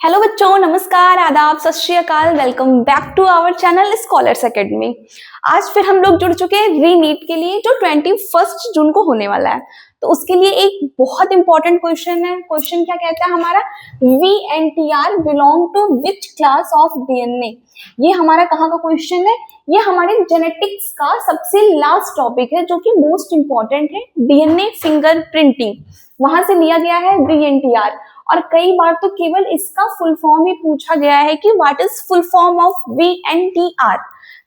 Hello बच्चों, नमस्कार, आदाब, सत श्री अकाल। Welcome back to our channel scholars academy. आज फिर हम लोग जुड़ चुके हैं री नीट के लिए, जो 21 जून को होने वाला है। तो उसके लिए एक बहुत इंपॉर्टेंट क्वेश्चन है। क्वेश्चन क्या कहता है हमारा, VNTR belong to which class of DNA। ये हमारा कहाँ का क्वेश्चन है? ये हमारे जेनेटिक्स का सबसे लास्ट टॉपिक है, जो कि मोस्ट इंपॉर्टेंट है, DNA फिंगर प्रिंटिंग। वहां से लिया गया है VNTR। और कई बार तो केवल इसका फुल फॉर्म ही पूछा गया है कि what is full form of VNTR।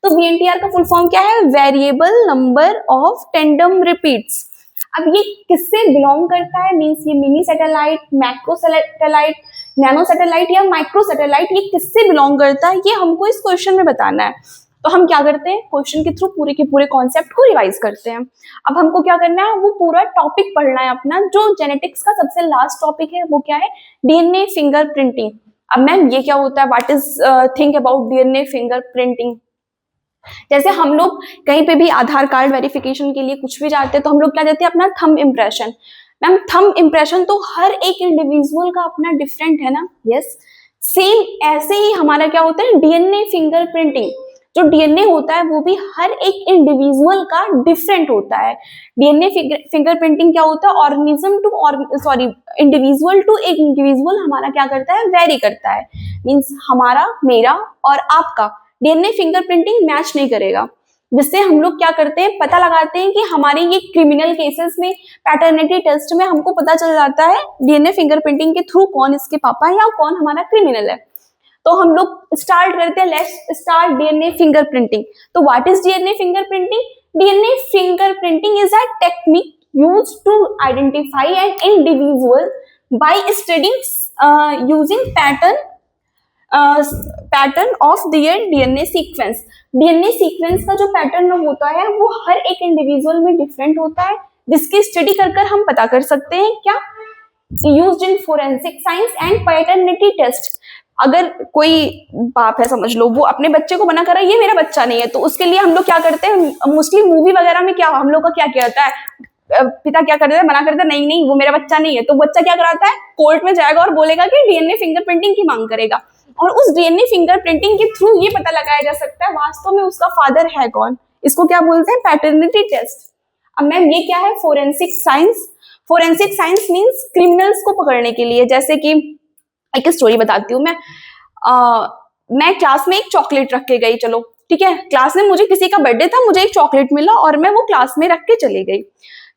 तो VNTR का फुल फॉर्म क्या है? Variable number of tandem repeats. अब ये किससे बिलोंग करता है? मींस ये mini satellite, macro satellite, nano satellite या माइक्रो सैटेलाइट, ये किससे बिलोंग करता है, ये हमको इस क्वेश्चन में बताना है। तो हम क्या करते हैं, क्वेश्चन के थ्रू पूरे के पूरे कॉन्सेप्ट को रिवाइज करते हैं। अब हमको क्या करना है, वो पूरा टॉपिक पढ़ना है अपना, जो जेनेटिक्स का सबसे लास्ट टॉपिक है। वो क्या है? DNA finger printing. अब मैम ये क्या होता है? What is think about DNA finger printing. जैसे हम लोग कहीं पे भी आधार कार्ड वेरिफिकेशन के लिए कुछ भी जाते हैं, तो हम लोग क्या देते हैं? अपना thumb impression. Ma'am thumb impression तो हर एक इंडिविजुअल का अपना डिफरेंट है ना? यस, सेम ऐसे ही हमारा क्या होता है, DNA फिंगर प्रिंटिंग। जो DNA होता है वो भी हर एक इंडिविजुअल का डिफरेंट होता है। DNA फिंगर प्रिंटिंग क्या होता है? ऑर्गेनिज्म टू इंडिविजुअल टू एक इंडिविजुअल हमारा क्या करता है? वेरी करता है। मींस हमारा, मेरा और आपका DNA फिंगर प्रिंटिंग मैच नहीं करेगा, जिससे हम लोग क्या करते हैं, पता लगाते हैं कि हमारे ये क्रिमिनल केसेस में, पैटर्निटी टेस्ट में हमको पता चल जाता है DNA फिंगर प्रिंटिंग के थ्रू कौन इसके पापा है या कौन हमारा क्रिमिनल है। तो हम लोग स्टार्ट करते हैं, let's start DNA finger printing. तो what is DNA finger printing? DNA finger printing is a technique used to identify an individual by studying using pattern of their DNA sequence। DNA sequence का जो pattern होता है वो हर एक individual में different होता है, जिसकी स्टडी कर हम पता कर सकते हैं। क्या? Used in forensic science and paternity test. अगर कोई बाप है, समझ लो, वो अपने बच्चे को मना कर रहा है, ये मेरा बच्चा नहीं है, तो उसके लिए हम लोग क्या करते हैं, मोस्टली मूवी वगैरह में क्या हम लोग का क्या कहता है, पिता क्या करता है, मना करता है, नहीं नहीं वो मेरा बच्चा नहीं है। तो बच्चा क्या कराता है, कोर्ट में जाएगा और बोलेगा कि DNA फिंगर प्रिंटिंग की मांग करेगा। और उस DNA फिंगर प्रिंटिंग के थ्रू ये पता लगाया जा सकता है वास्तव में उसका फादर है कौन। इसको क्या बोलते हैं? Paternity test. अब मैम ये क्या है? Forensic science. Forensic science means criminals को पकड़ने के लिए। जैसे कि एक स्टोरी बताती हूँ मैं क्लास में एक चॉकलेट रख के गई, चलो ठीक है, क्लास में मुझे किसी का बर्थडे था, मुझे एक चॉकलेट मिला और मैं वो क्लास में रख के चली गई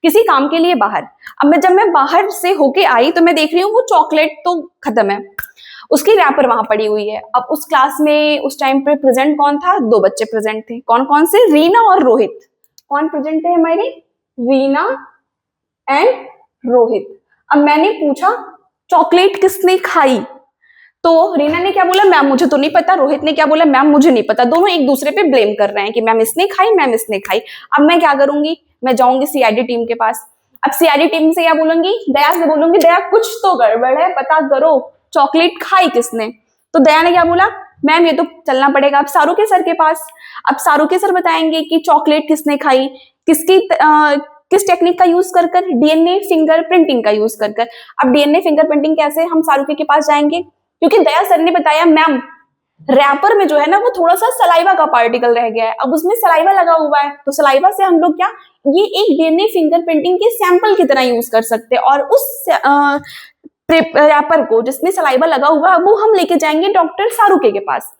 किसी काम के लिए बाहर। अब जब मैं बाहर से होके आई तो मैं देख रही हूँ वो चॉकलेट तो खत्म है, उसकी रैपर वहां पड़ी हुई है। अब उस क्लास में उस टाइम पे प्रेजेंट कौन था? 2 बच्चे प्रेजेंट थे। कौन कौन से? रीना और रोहित। कौन प्रेजेंट थे हमारी? रीना एंड रोहित। अब मैंने पूछा चॉकलेट किसने खाई? तो रीना ने क्या बोला? मैम मुझे तो नहीं पता। रोहित ने क्या बोला? मैम मुझे नहीं पता। दोनों एक दूसरे पे ब्लेम कर रहे हैं कि मैम इसने खाई, मैम इसने खाई। अब मैं क्या करूंगी? मैं जाऊंगी CID टीम के पास। अब CID टीम से क्या बोलूंगी? दया से बोलूंगी, दया कुछ तो गड़बड़ है, पता करो चॉकलेट खाई किसने। तो दया ने क्या बोला? मैम ये तो चलना पड़ेगा अब सारू के सर के पास। अब सारू के सर बताएंगे कि चॉकलेट किसने खाई, किस टेक्निक का यूज कर DNA फिंगर प्रिंटिंग का यूज कर। अब DNA फिंगर प्रिंटिंग कैसे हम सारूके के पास जाएंगे? क्योंकि दया सर ने बताया मैम रैपर में जो है ना वो थोड़ा सा सलाइवा का पार्टिकल रह गया है, अब उसमें सलाइवा लगा हुआ है, तो सलाइवा से हम लोग क्या, ये एक DNA फिंगर प्रिंटिंग के सैंपल की तरह यूज कर सकते हैं। और उस रैपर को जिसमें सलाइवा लगा हुआ है वो हम लेके जाएंगे डॉक्टर सारूके के पास।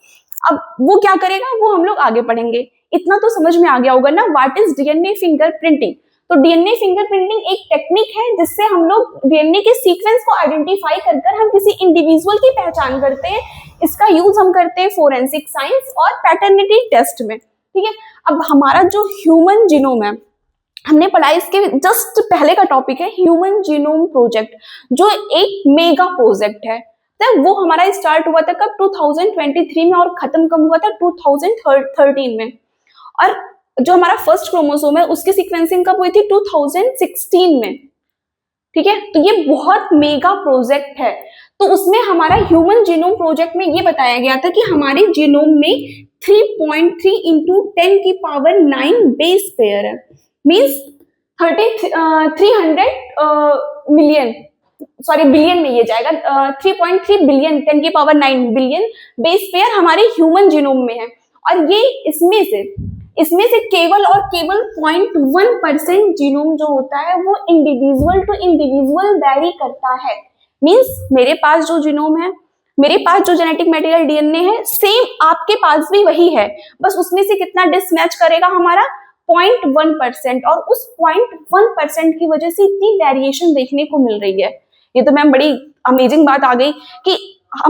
अब वो क्या करेगा वो हम लोग आगे पढ़ेंगे। इतना तो समझ में आ गया होगा ना what is DNA finger printing. तो DNA फिंगर प्रिंटिंग एक टेक्निक है जिससे हम लोग DNA के सीक्वेंस को आइडेंटिफाई कर हम किसी इंडिविजुअल की पहचान करते हैं। इसका यूज हम करते हैं फोरेंसिक साइंस और पैटर्निटी टेस्ट में, ठीक है। अब हमारा जो ह्यूमन जीनोम है, हमने पढ़ा इसके जस्ट पहले का टॉपिक है ह्यूमन जीनोम प्रोजेक्ट, जो एक मेगा प्रोजेक्ट है। तो वो हमारा स्टार्ट हुआ था कब? 2023 में और खत्म कब हुआ था? 2013 में। और जो हमारा फर्स्ट क्रोमोसोम है उसकी सीक्वेंसिंग कब हुई थी? 2016 में, ठीक है। तो ये बहुत मेगा प्रोजेक्ट है। तो उसमें हमारा ह्यूमन जीनोम प्रोजेक्ट में ये बताया गया था कि हमारे जीनोम में 3.3 इंटू 10⁹ बेस पेयर है, मीन्स 300 मिलियन सॉरी बिलियन में ये जाएगा, 3.3 बिलियन 10⁹ बिलियन बेस पेयर हमारे ह्यूमन जीनोम में है। और ये इसमें से केवल और केवल 0.1% जीनोम जो होता है वो इंडिविजुअल टू इंडिविजुअल वैरी करता है। मींस मेरे पास जो जीनोम है, मेरे पास जो जेनेटिक मटेरियल डीएनए है, सेम आपके पास भी वही है, बस उसमें से कितना डिसमैच करेगा हमारा 0.1%, और उस 0.1% की वजह से इतनी वेरिएशन देखने को मिल रही है। ये तो मैम बड़ी अमेजिंग बात आ गई कि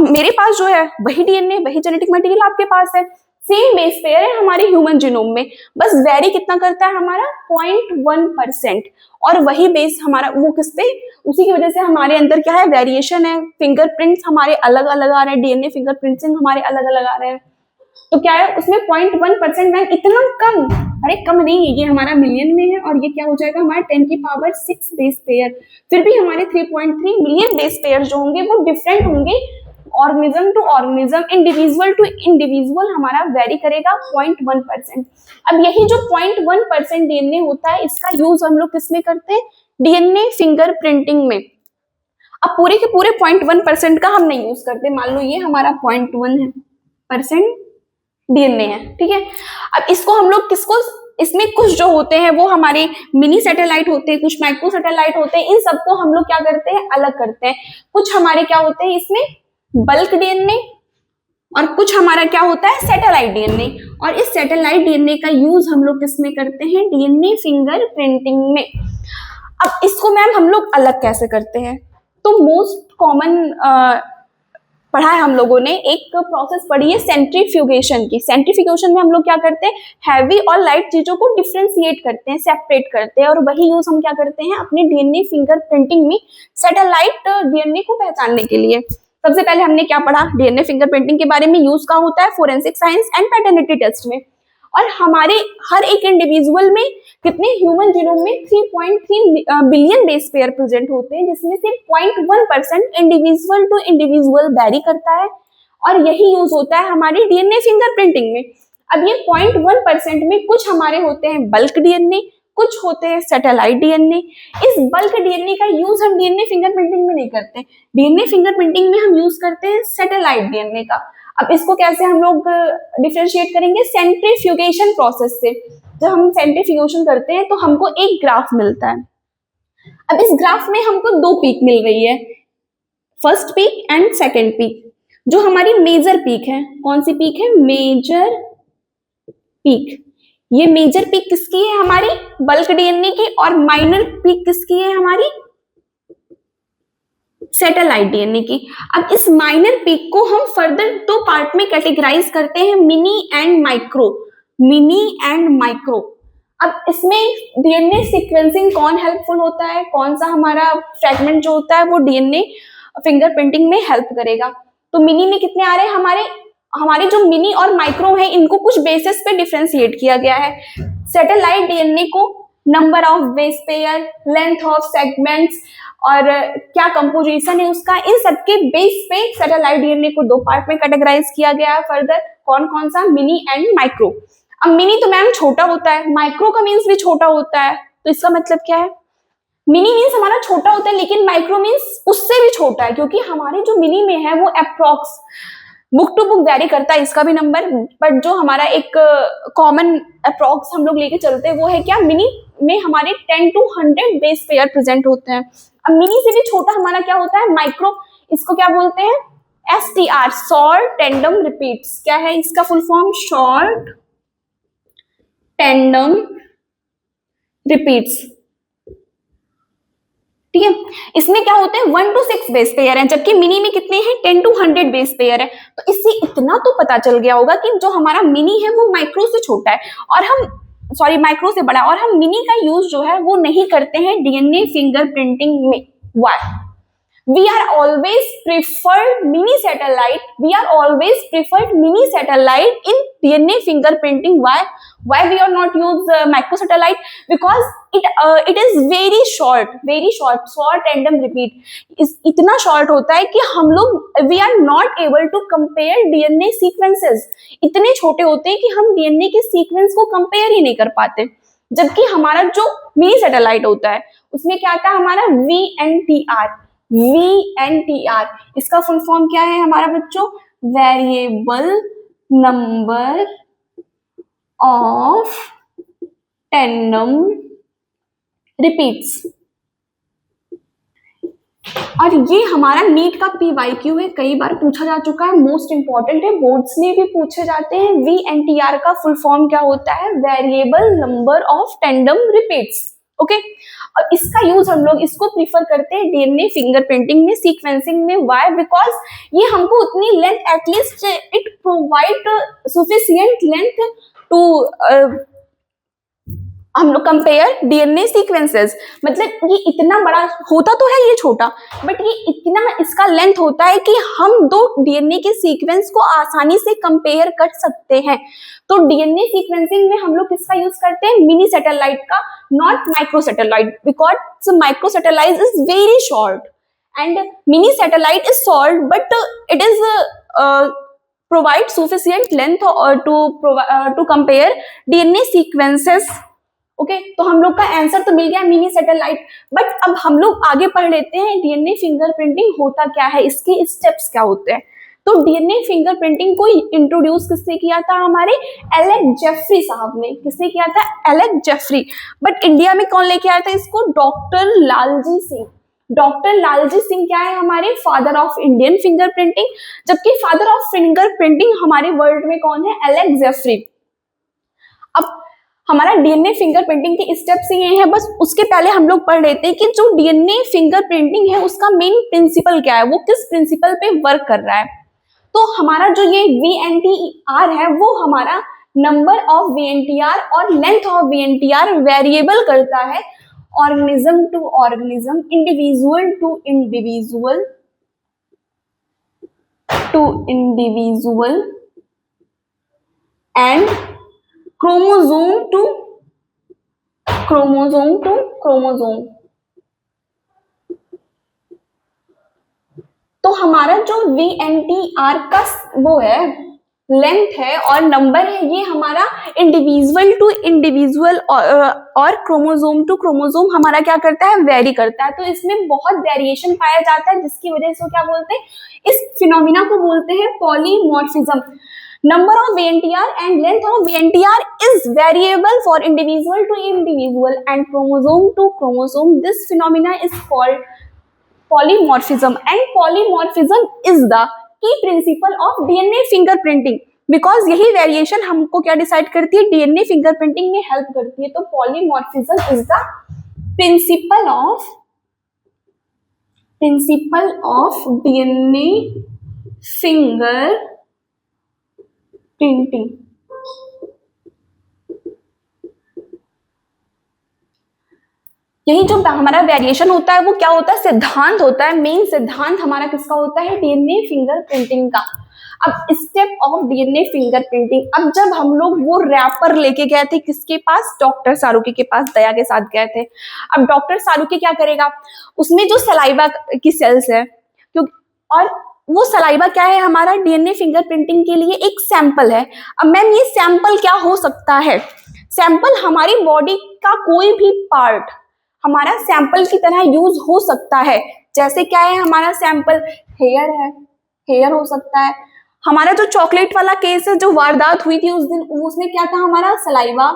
मेरे पास जो है वही डीएनए, वही जेनेटिक मटेरियल आपके पास है, सेम बेस पेयर है हमारे ह्यूमन जीनोम में, बस वेरी कितना करता है हमारा 0.1%। और वही बेस हमारा वो किस पे, उसी की वजह से हमारे अंदर क्या है, वेरिएशन है, फिंगरप्रिंट्स हमारे अलग अलग आ रहे हैं, डीएनए फिंगरप्रिंटिंग हमारे अलग अलग आ रहे हैं। तो क्या है उसमें 0.1% मैम इतना कम, अरे कम नहीं है, ये हमारा मिलियन में है, और ये क्या हो जाएगा हमारा 10⁶ बेस पेयर। फिर भी हमारे 3.3 मिलियन बेस पेयर जो होंगे वो डिफरेंट होंगे, organism to organism, individual to individual हमारा वेरी करेगा 0.1%। अब यही जो 0.1% डीएनए होता है, इसका यूज हम लोग किसमें करते हैं, डीएनए फिंगरप्रिंटिंग में। अब पूरे के पूरे 0.1% का हम नहीं यूज करते, मान लो ये हमारा 0.1% डीएनए है, ठीक है। अब इसको हम लोग किसको, इसमें कुछ जो होते हैं वो हमारे मिनी सैटेलाइट होते हैं, कुछ माइक्रो सैटेलाइट होते हैं, इन सबको हम लोग क्या करते हैं, अलग करते हैं। कुछ हमारे क्या होते हैं इसमें बल्क डीएनए, और कुछ हमारा क्या होता है सैटेलाइट डीएनए, और इस सैटेलाइट डीएनए का यूज हम लोग किसमें करते हैं, डीएनए फिंगरप्रिंटिंग में। अब इसको मैम हम लोग अलग कैसे करते हैं, तो मोस्ट कॉमन पढ़ा है हम लोगों ने, एक प्रोसेस पढ़ी है सेंट्रीफ्यूगेशन की। सेंट्रीफ्यूगेशन में हम लोग क्या करते हैं, हैवी और लाइट चीजों को डिफ्रेंशिएट करते हैं, सेपरेट करते हैं, और वही यूज हम क्या करते हैं अपने डीएनए फिंगरप्रिंटिंग में सैटेलाइट डीएनए को पहचानने के लिए। सबसे पहले हमने क्या पढ़ा, डीएनए फिंगरप्रिंटिंग के बारे में, यूज का होता है forensic science and paternity test में। और हमारे हर एक इंडिविजुअल में कितने, ह्यूमन जीनोम में 3.3 बिलियन बेस पेयर प्रेजेंट होते हैं, जिसमें से 0.1% इंडिविजुअल टू इंडिविजुअल वैरी करता है, और यही यूज होता है हमारी डीएनए फिंगरप्रिंटिंग में। अब ये 0.1% में कुछ हमारे होते हैं बल्क डीएनए, कुछ होते हैं सैटेलाइट डीएनए। इस बल्क डीएनए का यूज हम डीएनए फिंगरप्रिंटिंग में नहीं करते, डीएनए फिंगरप्रिंटिंग में हम यूज करते हैं सैटेलाइट डीएनए का। अब इसको कैसे हम लोग डिफरेंशिएट करेंगे, सेंट्रीफ्यूगेशन प्रोसेस से। जब हम सेंट्रीफ्यूगेशन करते हैं तो हमको एक ग्राफ मिलता है। अब इस ग्राफ में हमको दो पीक मिल रही है, first peak and second peak. जो हमारी मेजर पीक है, कौन सी पीक है, मेजर पीक। ये मेजर पीक किसकी है, हमारी बल्क डीएनए की, और माइनर पीक किसकी है, हमारी सैटेलाइट डीएनए की। अब इस माइनर पीक को हम फर्दर दो पार्ट में कैटेगराइज करते हैं, mini and micro, mini and micro. अब इसमें डीएनए सीक्वेंसिंग कौन हेल्पफुल होता है, कौन सा हमारा फ्रैगमेंट जो होता है वो डीएनए फिंगरप्रिंटिंग में हेल्प करेगा। तो मिनी में कितने आ रहे हैं, हमारे जो मिनी और माइक्रो है इनको कुछ बेसिस पे डिफरेंशिएट किया गया है। सैटेलाइट डीएनए को number of base pair, length of segments, और क्या कंपोजिशन है उसका, इन सबके बेस पे सैटेलाइट डीएनए को दो पार्ट में कैटेगराइज किया गया है फर्दर, कौन कौन सा, मिनी एंड माइक्रो। अब मिनी तो मैम छोटा होता है, माइक्रो का मीन्स भी छोटा होता है, तो इसका मतलब क्या है, मिनी मीन्स हमारा छोटा होता है, लेकिन माइक्रो मीन्स उससे भी छोटा है, क्योंकि हमारे जो मिनी में है वो approx, book to book vary करता है इसका भी नंबर, बट जो हमारा एक कॉमन अप्रॉक्स हम लोग लेके चलते हैं वो है क्या, मिनी में हमारे 10 to 100 बेस पेयर प्रेजेंट होते हैं। अब मिनी से भी छोटा हमारा क्या होता है, माइक्रो। इसको क्या बोलते हैं, STR, शॉर्ट टैंडम रिपीट्स। क्या है इसका full form, short tandem repeats, ठीक है। इसमें क्या होते हैं 1 to 6 बेस पेयर है, जबकि मिनी में कितने हैं, 10 to 100 बेस पेयर है। तो इससे इतना तो पता चल गया होगा कि जो हमारा मिनी है वो माइक्रो से छोटा है, और हम माइक्रो से बड़ा, और हम मिनी का यूज जो है वो नहीं करते हैं डीएनए फिंगरप्रिंटिंग में। Why? We are always preferred mini satellite. We are always preferred mini satellite in DNA fingerprinting. Why? Why we are not use micro satellite? Because it is very short, short tandem repeat. इतना short होता है कि हम लोग we are not able to compare DNA sequences. इतने छोटे होते हैं कि हम DNA के sequence को compare ही नहीं कर पाते। जबकि हमारा जो मिनी सैटेलाइट होता है उसमें क्या आता है हमारा VNTR, VNTR, इसका फुल फॉर्म क्या है हमारा बच्चों? Variable number of tandem repeats. और ये हमारा नीट का PYQ है, कई बार पूछा जा चुका है, मोस्ट इंपॉर्टेंट है, बोर्ड्स में भी पूछे जाते हैं। VNTR का फुल फॉर्म क्या होता है? Variable number of tandem repeats. Okay, और इसका यूज हम लोग इसको प्रीफर करते हैं DNA फिंगरप्रिंटिंग में, सीक्वेंसिंग में। वाई? बिकॉज ये हमको उतनी length, at least it provide sufficient length to हम लोग कंपेयर DNA सीक्वेंसेस। मतलब ये इतना बड़ा होता तो है, ये छोटा, बट ये इतना इसका लेंथ होता है कि हम दो DNA के सीक्वेंस को आसानी से कंपेयर कर सकते हैं। तो DNA सीक्वेंसिंग में हम लोग किसका यूज करते हैं? मिनी सैटेलाइट का, not micro satellite, because micro satellite is very short and mini satellite is short but it is provide sufficient length to compare DNA sequences। Okay, तो हम लोग का आंसर तो मिल गया मिनी सैटेलाइट। बट अब हम लोग आगे पढ़ लेते हैं DNA फिंगरप्रिंटिंग होता क्या है, इसके स्टेप्स क्या होते हैं। तो DNA फिंगरप्रिंटिंग को इंट्रोड्यूस किसने किया था? हमारे एलेक जेफरी साहब ने। किसने किया था? Alec Jeffrey. बट इंडिया में कौन लेके आया था इसको? डॉक्टर लालजी सिंह। डॉक्टर लालजी सिंह क्या है? हमारे फादर ऑफ इंडियन फिंगरप्रिंटिंग। जबकि फादर ऑफ फिंगरप्रिंटिंग हमारे वर्ल्ड में कौन है? Alec Jeffrey. अब हमारा DNA फिंगरप्रिंटिंग के स्टेप्स ये हैं, बस उसके पहले हम लोग पढ़ लेते हैं कि जो DNA फिंगरप्रिंटिंग है उसका मेन प्रिंसिपल क्या है, वो किस प्रिंसिपल पे वर्क कर रहा है। तो हमारा जो ये VNTR है वो हमारा नंबर ऑफ VNTR और लेंथ ऑफ VNTR वेरिएबल करता है organism to organism, individual to individual and chromosome to chromosome. तो हमारा जो VNTR का वो है, लेंथ है और नंबर है, ये हमारा इंडिविजुअल टू इंडिविजुअल और क्रोमोसोम टू क्रोमोसोम हमारा क्या करता है? वेरी करता है। तो इसमें बहुत वेरिएशन पाया जाता है, जिसकी वजह से क्या बोलते हैं? इस फिनोमिना को बोलते हैं polymorphism. Number of VNTR and length of VNTR is variable for individual to individual and chromosome to chromosome. This phenomena is called polymorphism, and polymorphism is the key principle of DNA fingerprinting. Because यही variation हमको क्या decide करती है? DNA fingerprinting में help करती है। तो polymorphism is the principle of DNA fingerprinting। यही जो हमारा वेरिएशन होता है वो क्या होता है? सिद्धांत होता है। मेन सिद्धांत हमारा किसका होता है? DNA फिंगरप्रिंटिंग का। अब स्टेप ऑफ DNA फिंगरप्रिंटिंग, अब जब हम लोग वो रैपर लेके गए थे किसके पास? डॉक्टर सारूकी के पास, दया के साथ गए थे। अब डॉक्टर सारूकी क्या करेगा? उसमें जो सलाइवा की सेल्स है, क्योंकि और वो सलाइवा क्या है? हमारा DNA फिंगरप्रिंटिंग के लिए एक सैंपल है। अब मैम ये सैंपल क्या हो सकता है? सैंपल हमारी बॉडी का कोई भी पार्ट हमारा सैंपल की तरह यूज हो सकता है। जैसे क्या है हमारा सैंपल? हेयर है, हेयर हो सकता है। हमारा जो चॉकलेट वाला केस है, जो वारदात हुई थी उस दिन, उसमें क्या था? हमारा सलाइवा।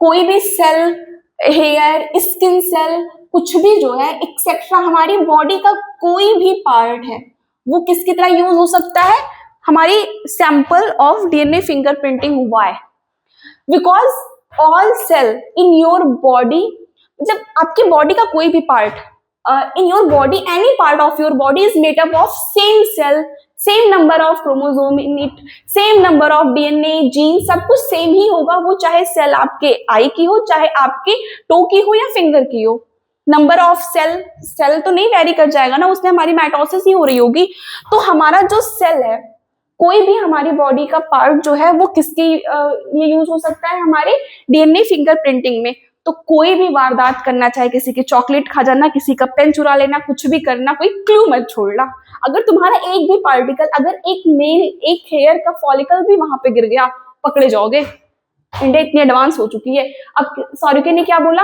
कोई भी सेल, हेयर, स्किन सेल, कुछ भी जो है एक्सेट्रा, हमारी बॉडी का कोई भी पार्ट है वो किसकी तरह यूज हो सकता है? हमारी sample of DNA fingerprinting. Why? Because all cell in your body, मतलब आपकी बॉडी का कोई भी part in your body, any part of your body is made up of same cell, same number of chromosome in it, same number of DNA, gene, सब कुछ same ही होगा। वो चाहे सेल आपके आई की हो, चाहे आपके टो की हो या फिंगर की हो। नंबर ऑफ सेल तो नहीं वेरी कर जाएगा ना, उसमें हमारी माइटोसिस ही हो रही होगी। तो हमारा जो सेल है, कोई भी हमारी बॉडी का पार्ट जो है वो किसकी ये यूज हो सकता है? हमारे DNA फिंगरप्रिंटिंग में। तो कोई भी वारदात करना, चाहे किसी की चॉकलेट खा जाना, किसी का पेन चुरा लेना, कुछ भी करना, कोई क्लू मत छोड़ना। अगर तुम्हारा एक भी पार्टिकल, अगर एक नेल, एक हेयर का फॉलिकल भी वहां पे गिर गया, पकड़े जाओगे। इंडिया इतनी एडवांस हो चुकी है। अब सारूकी ने क्या बोला?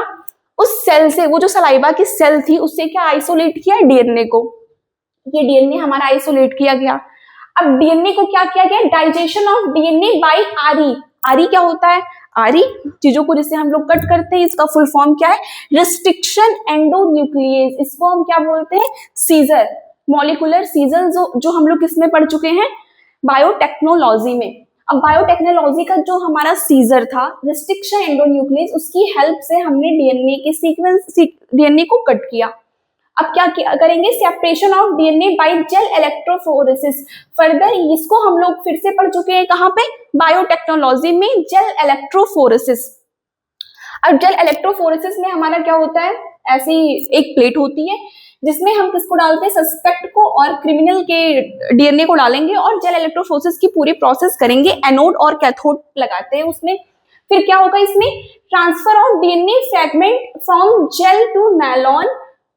उस सेल से, वो जो सलाइवा की सेल थी उससे क्या आइसोलेट किया डीएनए को, ये डीएनए हमारा आइसोलेट किया गया। अब डीएनए को क्या किया गया, डाइजेशन ऑफ डीएनए बाय आरी। आरी क्या होता है, आरी चीजों को जिससे हम लोग कट करते हैं, इसका फुल फॉर्म क्या है, रिस्ट्रिक्शन एंडोन्यूक्लियेज। इसको हम क्या बोलते हैं, सीजर, मॉलिक्यूलर सीजर, जो हम लोग किसमें पढ़ चुके हैं, बायोटेक्नोलॉजी में। अब बायोटेक्नोलॉजी का जो हमारा सीजर था, रिस्ट्रिक्शन एंडोन्यूक्लियेज, उसकी हेल्प से हमने डीएनए के सीक्वेंस, डीएनए को कट किया। अब क्या करेंगे, separation of DNA bye gel electrophoresis. Further इसको हम लोग फिर से पढ़ चुके हैं, कहाँ पे, बायोटेक्नोलॉजी में, जेल इलेक्ट्रोफोरेसिस। अब जेल इलेक्ट्रोफोरेसिस में हमारा क्या होता है, ऐसी एक प्लेट होती है जिसमें हम किसको डालते हैं, सस्पेक्ट को और क्रिमिनल के डीएनए को डालेंगे और जेल इलेक्ट्रोफोरेसिस की पूरी प्रोसेस करेंगे, एनोड और कैथोड लगाते हैं उसमें। फिर क्या होगा इसमें, transfer of DNA fragment from gel to nylon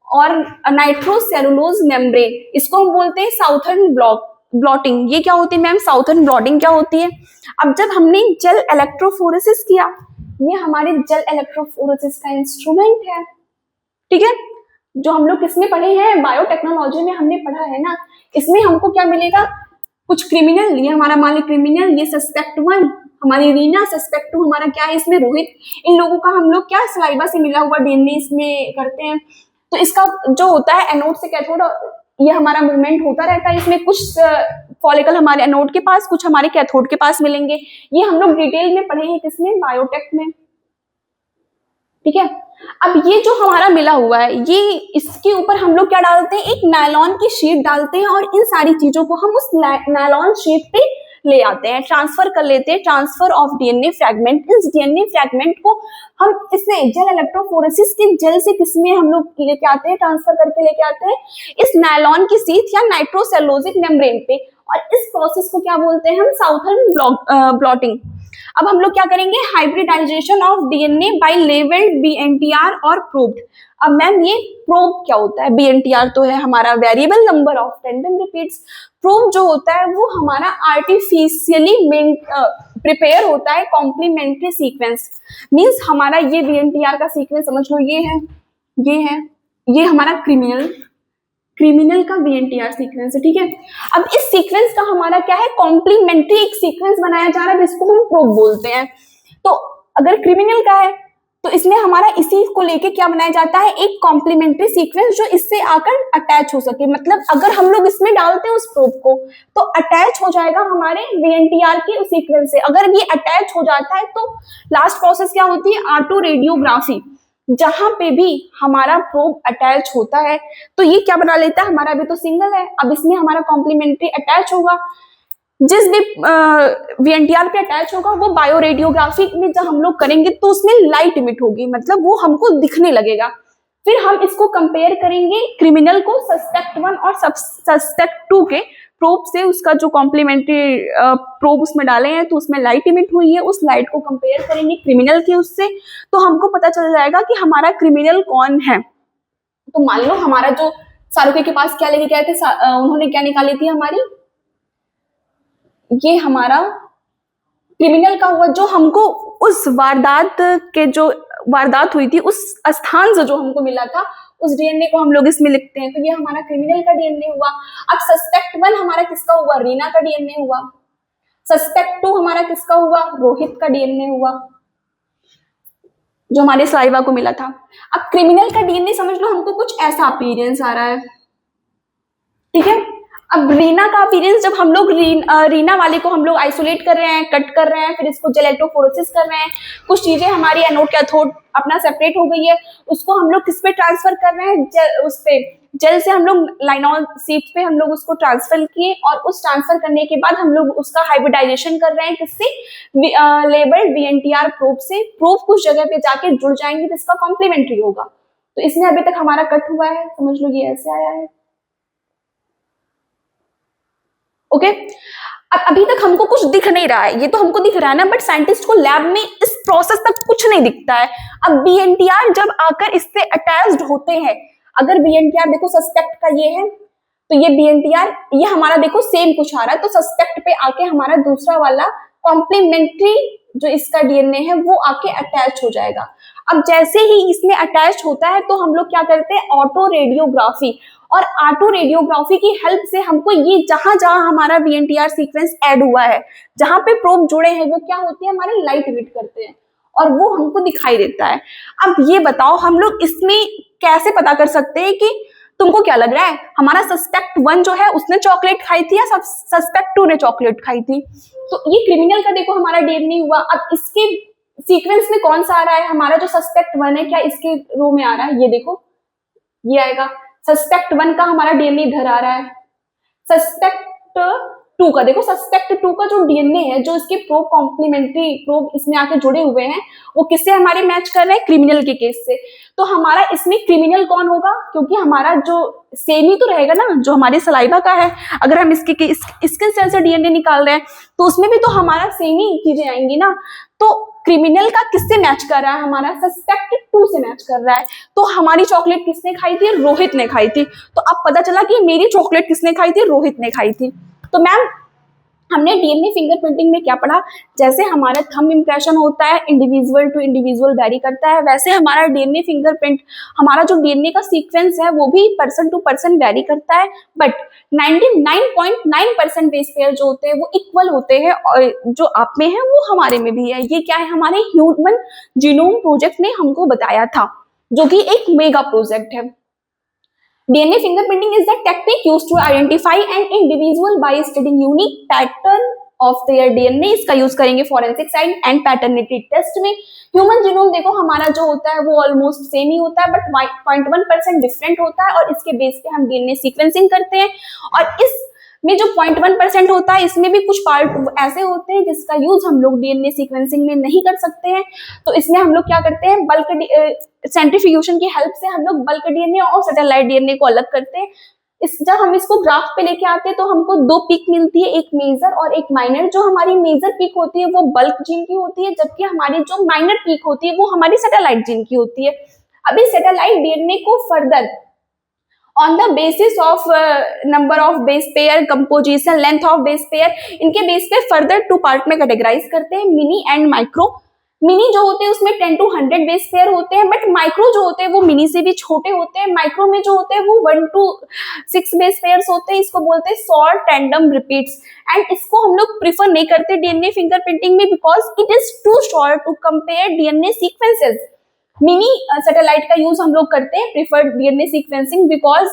और नाइट्रोसेलुलोज मेम्ब्रेन, इसको हम बोलते हैं साउथर्न ब्लॉटिंग। ये क्या होती है मैम, साउथर्न ब्लॉटिंग क्या होती है। अब जब हमने जेल इलेक्ट्रोफोरेसिस किया, ये हमारे जेल इलेक्ट्रोफोरेसिस का इंस्ट्रूमेंट है, ठीक है, जो हम लोग किसमें पढ़े हैं, बायोटेक्नोलॉजी में हमने पढ़ा है ना। इसमें हमको क्या मिलेगा, कुछ क्रिमिनल, ये हमारा मान ली क्रिमिनल, ये सस्पेक्ट 1 हमारी रीना, सस्पेक्ट 2 हमारा क्या है इसमें रोहित, इन लोगों का हम लोग क्या सलाइवा से मिला हुआ डीएनए इसमें करते हैं। तो इसका जो होता है एनोड से कैथोड, ये हमारा मूवमेंट होता रहता है, इसमें कुछ फॉलिकल हमारे एनोड के पास, कुछ हमारे कैथोड के पास मिलेंगे। ये हम लोग डिटेल में पढ़े हैं किसमें, बायोटेक में, ठीक है। अब ये जो हमारा मिला हुआ है, ये इसके ऊपर हम लोग क्या डालते हैं, एक नायलॉन की शीट डालते हैं और इन सारी चीजों को हम उस नायलॉन शीट पे ले आते हैं, ट्रांसफर कर लेते हैं, ट्रांसफर ऑफ डीएनए फ्रैगमेंट। इस डीएनए फ्रैगमेंट को हम इससे जेल इलेक्ट्रोफोरेसिस के जेल से किसमें हम लोग लेके आते हैं, ट्रांसफर करके लेके आते हैं इस नायलॉन की शीट या नाइट्रोसेलुलोजिक मेम्ब्रेन पे, और इस प्रोसेस को क्या बोलते हैं हम, साउथर्न ब्लॉटिंग। अब हम लोग क्या करेंगे, hybridisation of DNA by labelled VNTR और प्रोब्ड। अब मैम ये प्रोब क्या होता है, बीएनटीआर तो है हमारा variable number of tandem repeats, probe जो होता है वो हमारा आर्टिफिशियली प्रिपेयर होता है कॉम्प्लीमेंट्री सीक्वेंस। मींस हमारा ये बीएनटीआर का सीक्वेंस समझ लो, ये है, ये है, ये हमारा क्रिमिनल का बीएनटीआर सीक्वेंस है, ठीक है। अब इस सीक्वेंस का हमारा क्या है, कॉम्प्लीमेंट्री एक सीक्वेंस बनाया जा रहा है जिसको हम प्रोब बोलते हैं। तो अगर क्रिमिनल का है तो इसमें हमारा इसी को लेके क्या बनाया जाता है, एक कॉम्प्लीमेंट्री सीक्वेंस जो इससे आकर अटैच हो सके। मतलब अगर हम लोग इसमें डालते हैं उस प्रोब को तो अटैच हो जाएगा हमारे बीएनटीआर के उस सीक्वेंस से। अगर ये अटैच हो जाता है तो लास्ट प्रोसेस क्या होती है, ऑटो रेडियोग्राफी। जहां पे भी हमारा प्रोब अटैच होता है तो ये क्या बना लेता है, हमारा अभी तो सिंगल है, अब इसमें हमारा कॉम्प्लीमेंट्री अटैच होगा। जिस भी वीएनटीआर पे अटैच होगा वो बायो रेडियोग्राफी में जब हम लोग करेंगे तो उसमें लाइट इमिट होगी, मतलब वो हमको दिखने लगेगा। फिर हम इसको कंपेयर करेंगे क्रिमिनल को सस्पेक्ट 1 और सस्पेक्ट 2 के प्रोब से, उसका जो कॉम्प्लीमेंट्री प्रोब उसमें डाले हैं तो उसमें लाइट इमिट हुई है, उस लाइट को कंपेयर करेंगे क्रिमिनल के उससे, तो हमको पता चल जाएगा कि हमारा क्रिमिनल कौन है। तो मान लो हमारा जो शाहरुख के पास क्या लेके गए थे, उन्होंने क्या निकाली थी हमारी, ये हमारा क्रिमिनल का हुआ, जो हमको उस वारदात के जो वारदात हुई थी उस स्थान से जो हमको मिला था उस डीएनए को हम लोग इसमें लिखते हैं, तो ये हमारा क्रिमिनल का डीएनए हुआ। अब सस्पेक्ट 1 हमारा किसका हुआ, रीना का डीएनए हुआ। सस्पेक्ट 2 हमारा किसका हुआ, रोहित का डीएनए हुआ, जो हमारे सलाइवा को मिला था। अब क्रिमिनल का डीएनए समझ लो हमको कुछ ऐसा अपीयरेंस आ रहा है, ठीक है। अब रीना का अपीयरेंस, जब हम लोग रीना वाले को हम लोग आइसोलेट कर रहे हैं, कट कर रहे हैं, फिर इसको जेल इलेक्ट्रोफोरेसिस कर रहे हैं, कुछ चीजें हमारी एनोड कैथोड अपना सेपरेट हो गई है, उसको हम लोग किस पे ट्रांसफर कर रहे हैं, उस पे जेल से हम लोग लाइनॉल शीट पे हम लोग उसको ट्रांसफर किए, और उस ट्रांसफर करने के बाद हम लोग उसका हाइब्रिडाइजेशन कर रहे हैं किससे, लेबल्ड बीएनटीआर प्रोब से। प्रोब कुछ जगह पे जाके जुड़ जाएंगे जिसका कॉम्प्लीमेंट्री होगा। तो इसमें अभी तक हमारा कट हुआ है, समझ लो ये ऐसे आया है, ओके। अब अभी तक हमको कुछ दिख नहीं रहा है, ये तो हमको दिख रहा है ना, बट साइंटिस्ट को लैब में इस प्रोसेस तक कुछ नहीं दिखता है। अब बीएनटीआर जब आकर इससे अटैच्ड होते हैं, अगर बीएनटीआर देखो सस्पेक्ट का ये है, तो ये बीएनटीआर ये हमारा देखो सेम कुछ आ रहा है, तो सस्पेक्ट पे आके हमारा दूसरा वाला कॉम्प्लीमेंट्री जो इसका डीएनए है वो आके अटैच हो जाएगा। अब जैसे ही इसमें अटैच होता है तो हम लोग क्या करते हैं, ऑटो रेडियोग्राफी, और ऑटो रेडियोग्राफी की हेल्प से हमको ये जहां जहां हमारा VNTR सीक्वेंस ऐड हुआ है, जहां पे प्रोब जुड़े हैं, वो क्या होते हैं, हमारे लाइट इमिट करते हैं और वो हमको दिखाई देता है। अब ये बताओ हम लोग इसमें कैसे पता कर सकते हैं कि तुमको क्या लग रहा है, हमारा सस्पेक्ट 1 जो है उसने चॉकलेट खाई थी या सस्पेक्ट 2 ने चॉकलेट खाई थी? तो ये क्रिमिनल का देखो हमारा DNA हुआ। अब इसके सीक्वेंस में कौन सा आ रहा है, हमारा जो सस्पेक्ट 1 है, क्या इसके रो में आ रहा है? ये देखो, ये आएगा। सस्पेक्ट 1 का हमारा DNA इधर आ रहा है। सस्पेक्ट 2 का देखो, सस्पेक्ट 2 का जो DNA है, जो इसके प्रोब कॉम्प्लीमेंट्री प्रोब इसमें आके जुड़े हुए हैं, वो किससे हमारे मैच कर रहे हैं, क्रिमिनल के केस से। तो हमारा इसमें क्रिमिनल कौन होगा, क्योंकि हमारा जो सेम ही तो रहेगा ना जो हमारे सलाइवा का है। अगर हम इसके स्किन सेल से DNA निकाल रहे हैं तो उसमें भी तो हमारा सेम ही चीजें आएंगी ना। तो क्रिमिनल का किससे मैच कर रहा है, हमारा सस्पेक्ट 2 से मैच कर रहा है। तो हमारी चॉकलेट किसने खाई थी, रोहित ने खाई थी। तो अब पता चला कि मेरी चॉकलेट किसने खाई थी, रोहित ने खाई थी। तो मैम हमने DNA फिंगरप्रिंटिंग में क्या पढ़ा, जैसे हमारा थंब इम्प्रेशन होता है इंडिविजुअल टू इंडिविजुअल वेरी करता है, वैसे हमारा DNA फिंगरप्रिंट, हमारा जो DNA का सीक्वेंस है वो भी पर्सन टू पर्सन वेरी करता है। बट 99.9% बेस पेयर जो होते हैं वो इक्वल होते हैं, और जो आप में है वो हमारे में भी है। ये क्या है, हमारे ह्यूमन जीनोम प्रोजेक्ट ने हमको बताया था, जो कि एक मेगा प्रोजेक्ट है। DNA fingerprinting is the technique used to identify an individual by studying unique pattern of their DNA। इसका यूज करेंगे forensic side and paternity test में। ह्यूमन जीनोम देखो हमारा जो होता है वो ऑलमोस्ट सेम ही होता है, बट 0.1% डिफरेंट होता है, और इसके बेस पे हम DNA सीक्वेंसिंग करते हैं। और इस में जो 0.1% होता है, इसमें भी कुछ पार्ट ऐसे होते हैं जिसका यूज हम लोग DNA सीक्वेंसिंग में नहीं कर सकते हैं। तो इसमें हम लोग क्या करते हैं, बल्क सेंट्रीफ्यूगेशन की हेल्प से हम लोग बल्क DNA और सैटेलाइट DNA को अलग करते हैं। जब हम इसको ग्राफ पे लेके आते हैं तो हमको 2 पीक मिलती है, एक मेजर और एक माइनर। जो हमारी मेजर पीक होती है वो बल्क जीन की होती है, जबकि हमारी जो माइनर पीक होती है वो हमारी सैटेलाइट जीन की होती है। अभी सैटेलाइट DNA को further on the basis of number of base pair, composition, length of base pair, इनके बेस पे फर्दर 2 पार्ट में कैटेगराइज करते हैं, मिनी एंड माइक्रो। मिनी जो होते हैं उसमें 10 to 100 बेस पेयर होते हैं, बट माइक्रो जो होते हैं वो मिनी से भी छोटे होते हैं। माइक्रो में जो होते हैं वो 1 to 6 बेस पेयर्स होते हैं। इसको बोलते हैं शॉर्ट टैंडम रिपीट्स, एंड इसको हम लोग प्रिफर नहीं करते DNA फिंगरप्रिंटिंग में, because it is too short to compare DNA sequences. Mini satellite का यूज हम लोग करते हैं प्रिफर्ड DNA सीक्वेंसिंग, बिकॉज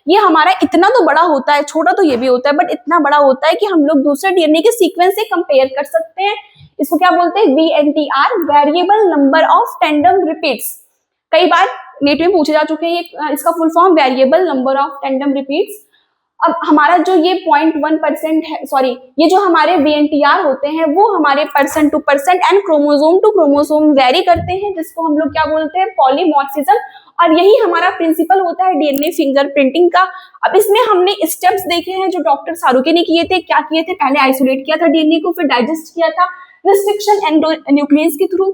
ये हमारा इतना तो बड़ा होता है, छोटा तो ये भी होता है बट इतना बड़ा होता है कि हम लोग दूसरे DNA के सीक्वेंस से कंपेयर कर सकते हैं। इसको क्या बोलते हैं, VNTR, variable number of tandem repeats. कई बार नेट में पूछे जा चुके हैं ये, इसका full form variable number of tandem repeats. अब हमारा जो ये 0.1% है, सॉरी, ये जो हमारे VNTR होते हैं वो हमारे person to person and chromosome to chromosome vary करते हैं, जिसको हम लोग क्या बोलते हैं, पॉलीमॉर्फिज्म। और यही हमारा प्रिंसिपल होता है DNA फिंगरप्रिंटिंग का। अब इसमें हमने स्टेप्स देखे हैं जो डॉक्टर सारूके ने किए थे। क्या किए थे, पहले आइसोलेट किया था DNA को, फिर डाइजेस्ट किया था रिस्ट्रिक्शन एंडोन्यूक्लियस के थ्रू,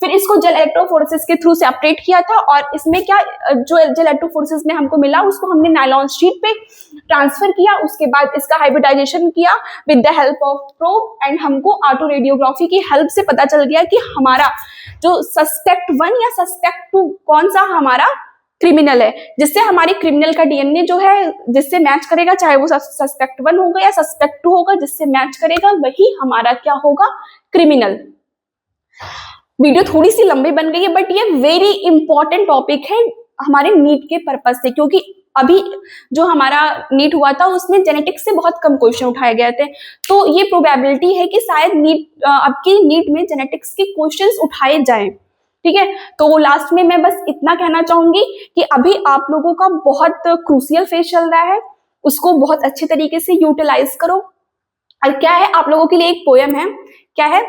फिर इसको जेल इलेक्ट्रोफोरेसिस के थ्रू सेपरेट किया था। और इसमें क्या, जो जेल इलेक्ट्रोफोरेसिस में हमको मिला उसको हमने नायलॉन शीट पे ट्रांसफर किया। उसके बाद इसका हाइब्रिडाइजेशन किया with the help of probe, and हमको ऑटो रेडियोग्राफी की हेल्प से पता चल गया कि हमारा जो सस्पेक्ट 1 या सस्पेक्ट 2 कौन सा हमारा क्रिमिनल है, जिससे हमारी क्रिमिनल का DNA जो है जिससे मैच करेगा, चाहे वो सस्पेक्ट 1 होगा या सस्पेक्ट 2 होगा, जिससे मैच करेगा वही हमारा क्या होगा, क्रिमिनल। वीडियो थोड़ी सी लंबी बन गई है, बट ये वेरी इंपॉर्टेंट टॉपिक है हमारे नीट के पर्पज से, क्योंकि अभी जो हमारा नीट हुआ था उसमें जेनेटिक्स से बहुत कम क्वेश्चन उठाए गए थे। तो ये प्रोबेबिलिटी है कि शायद नीट, आपकी नीट में जेनेटिक्स के क्वेश्चंस उठाए जाएं। ठीक है, तो लास्ट में मैं बस इतना कहना चाहूंगी कि अभी आप लोगों का बहुत क्रूशियल फेज चल रहा है, उसको बहुत अच्छे तरीके से यूटिलाइज करो। और क्या है, आप लोगों के लिए एक पोयम है, क्या है